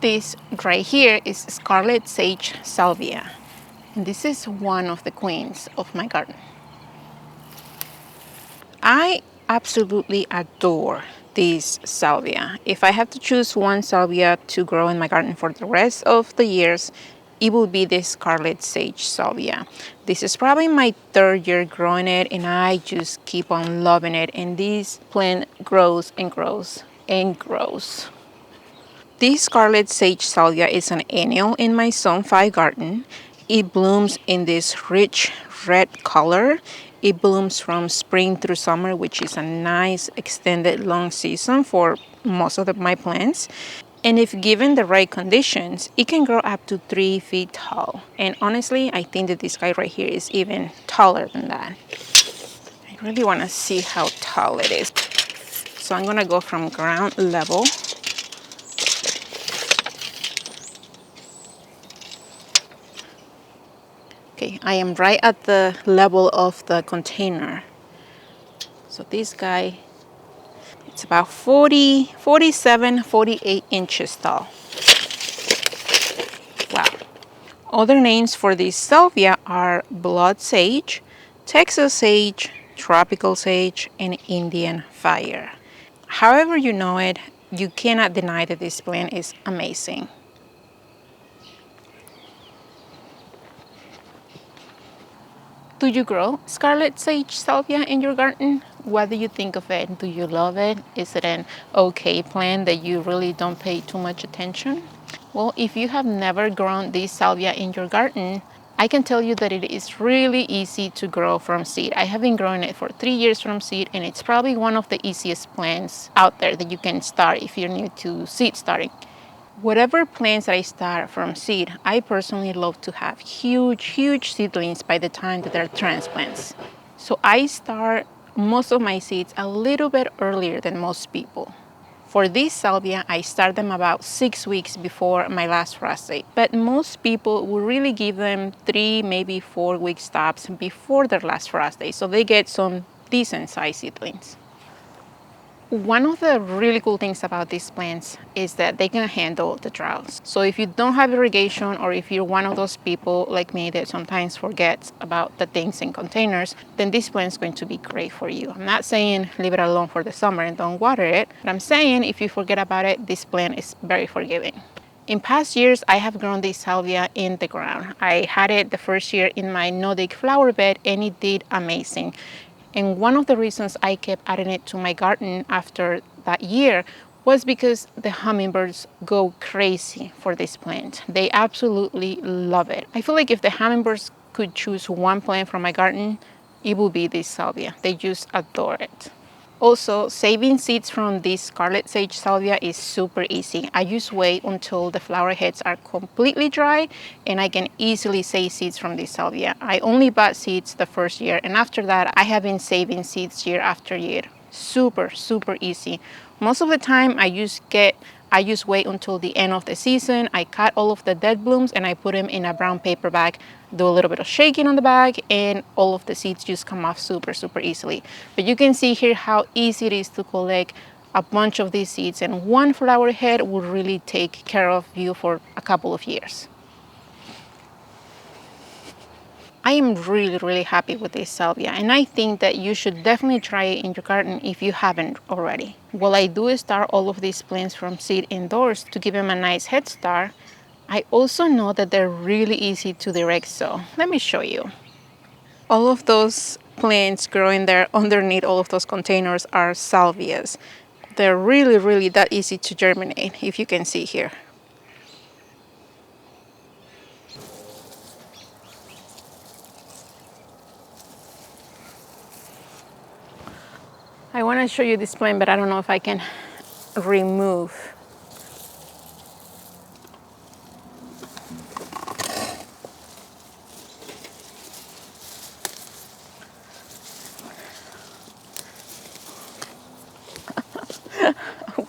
This right here is Scarlet Sage Salvia. And this is one of the queens of my garden. I absolutely adore this salvia. If I have to choose one salvia to grow in my garden for the rest of the years, it will be this Scarlet Sage Salvia. This is probably my third year growing it, and I just keep on loving it. And this plant grows and grows and grows. This Scarlet Sage Salvia is an annual in my Zone 5 garden. It blooms in this rich red color. It blooms from spring through summer, which is a nice extended long season for most of my plants. And if given the right conditions, it can grow up to 3 feet tall. And honestly, I think that this guy right here is even taller than that. I really want to see how tall it is. So I'm going to go from ground level. Okay, I am right at the level of the container. So this guy, it's about 47, 48 inches tall. Wow. Other names for this salvia are blood sage, Texas sage, tropical sage, and Indian fire. However you know it, you cannot deny that this plant is amazing. Do you grow Scarlet Sage Salvia in your garden? What do you think of it? Do you love it? Is it an okay plant that you really don't pay too much attention? Well, if you have never grown this salvia in your garden, I can tell you that it is really easy to grow from seed. I have been growing it for 3 years from seed, and it's probably one of the easiest plants out there that you can start if you're new to seed starting. Whatever plants that I start from seed, I personally love to have huge seedlings by the time that they're transplants. So I start most of my seeds a little bit earlier than most people. For this salvia, I start them about 6 weeks before my last frost date. But most people will really give them 3, maybe 4 week stops before their last frost date, so they get some decent sized seedlings. One of the really cool things about these plants is that they can handle the droughts. So if you don't have irrigation, or if you're one of those people like me that sometimes forgets about the things in containers, then this plant is going to be great for you. I'm not saying leave it alone for the summer and don't water it, but I'm saying if you forget about it, this plant is very forgiving. In past years, I have grown this salvia in the ground. I had it the first year in my no-dig flower bed, and it did amazing. And one of the reasons I kept adding it to my garden after that year was because the hummingbirds go crazy for this plant. They absolutely love it. I feel like if the hummingbirds could choose one plant from my garden, it would be this salvia. They just adore it. Also, saving seeds from this Scarlet Sage Salvia is super easy. I just wait until the flower heads are completely dry, and I can easily save seeds from this salvia. I only bought seeds the first year, and after that, I have been saving seeds year after year. Super easy. Most of the time, I just wait until the end of the season. I cut all of the dead blooms and I put them in a brown paper bag, do a little bit of shaking on the bag, and all of the seeds just come off super easily. But you can see here how easy it is to collect a bunch of these seeds, and one flower head will really take care of you for a couple of years. I am really happy with this salvia, and I think that you should definitely try it in your garden if you haven't already. While I do start all of these plants from seed indoors to give them a nice head start, I also know that they're really easy to direct, so let me show you. All of those plants growing there underneath all of those containers are salvias. They're really that easy to germinate, if you can see here. I want to show you this plant, but I don't know if I can remove.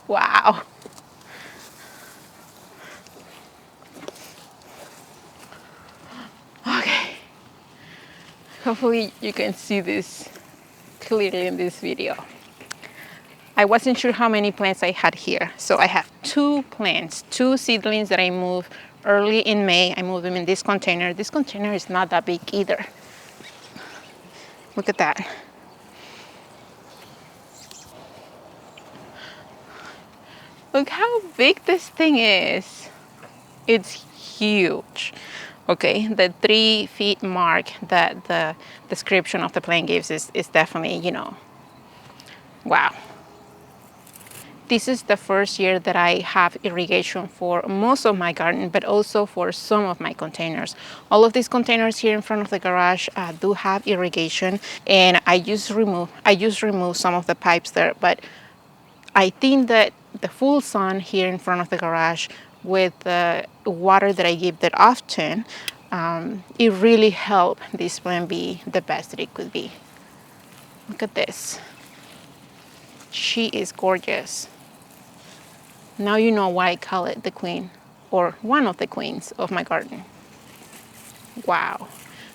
Wow. Okay. Hopefully you can see this clearly in this video. I wasn't sure how many plants I had here. So I have 2 plants, 2 seedlings that I moved early in May. I moved them in this container. This container is not that big either. Look at that. Look how big this thing is. It's huge. Okay, the 3 feet mark that the description of the plant gives is definitely, you know, wow. This is the first year that I have irrigation for most of my garden, but also for some of my containers. All of these containers here in front of the garage do have irrigation, and I just remove some of the pipes there, but I think that the full sun here in front of the garage with the water that I give that often, it really helped this plant be the best that it could be. Look at this. She is gorgeous. Now you know why I call it the queen, or one of the queens of my garden. Wow.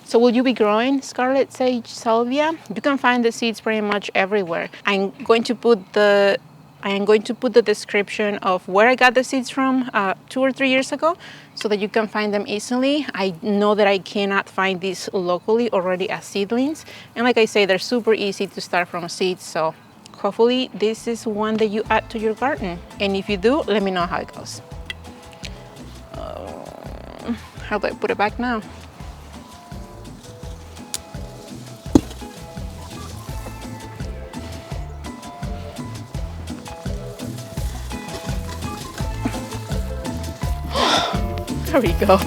So will you be growing Scarlet Sage Salvia? You can find the seeds pretty much everywhere. I am going to put the description of where I got the seeds from 2 or 3 years ago so that you can find them easily. I know that I cannot find these locally already as seedlings. And like I say, they're super easy to start from seeds. So hopefully this is one that you add to your garden. And if you do, let me know how it goes. How do I put it back now? There we go.